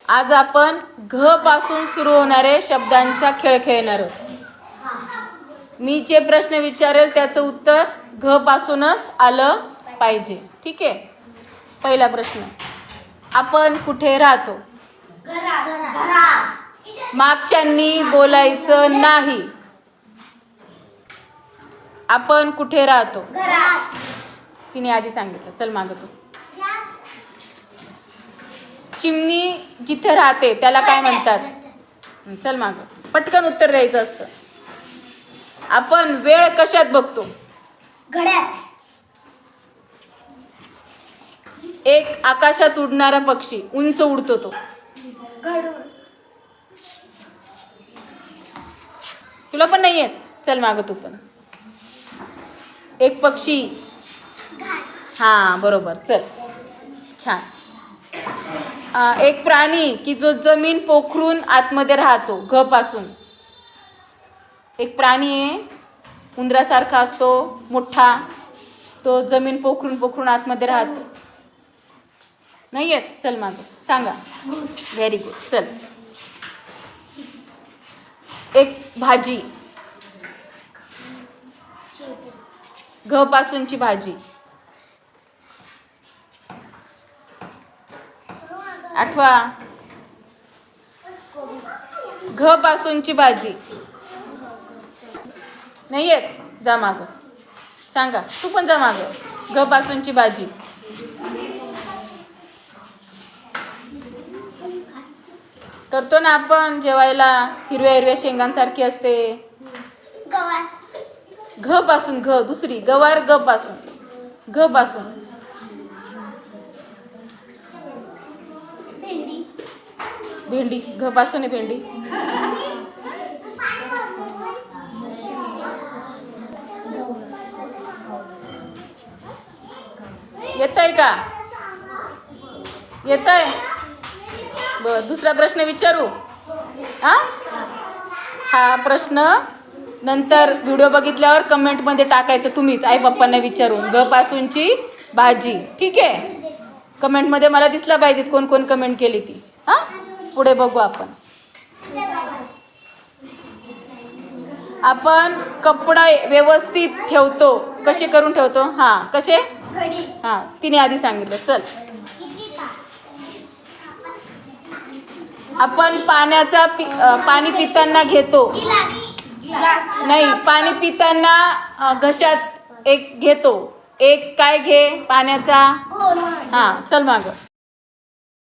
आज आपण घ पासून सुरू होणारे शब्दांचा खेळ खेळणार आहोत. मी जे प्रश्न विचारेल त्याचं उत्तर घ पासूनच आलं पाहिजे. ठीक आहे. पहिला प्रश्न, आपण कुठे राहतो? मागच्यांनी बोलायचं नाही. आपण कुठे राहतो? तिने आधी सांगितलं. चल मागं तू. चिमणी जिथे राहते त्याला काय म्हणतात? चल मागं. पटकन उत्तर द्यायचं असतं. आपण वेळ कशात बघतो? घड्याळ. एक आकाशात उडणारा पक्षी, उंच उडतो तो. गरुड. तुला पण नाही येत? चल मागं तू पण. एक पक्षी. हां बरोबर. चल छान. एक प्राणी की जो जमीन पोखरून आतमध्ये राहतो. घ पासून. एक प्राणी आहे, उंदरासारखा असतो, मोठा. तो जमीन पोखरून आतमध्ये राहतो. नाही येत? चल मागं सांगा. Very good. चल. एक भाजी. घ पासूनची भाजी. आठवा. घ पासूनची भाजी. नाही येत? जा मागं. सांगा. तू पण जा मागं. घ पासूनची भाजी. करतो ना आपण जेवायला. हिरव्या हिरव्या शेंगांसारखी असते. गवार. घ पासून. घ दुसरी. गवार ग पासून. घ पासून. भेंडी. भेंडी. घ पासून आहे भेंडी. येतंय का? येतंय? बरं. दुसरा प्रश्न विचारू? हा प्रश्न नंतर व्हिडिओ बघितल्यावर कमेंटमध्ये टाकायचं तुम्हीच, आई पप्पांना विचारून. घ पासूनची भाजी. ठीक आहे. कमेंटमध्ये मला दिसला पाहिजेत कोण कोण कमेंट केली ती. पुढे बघू आपण. आपण कपडे व्यवस्थित ठेवतो. कसे करून ठेवतो? कसे? घडी. तिने आधी सांगितलं. चल. आपण पाणी पिताना घेतो. नाही, पाणी पिताना घशात एक घेतो. एक काय घे? पाण्याचा. चल मागं.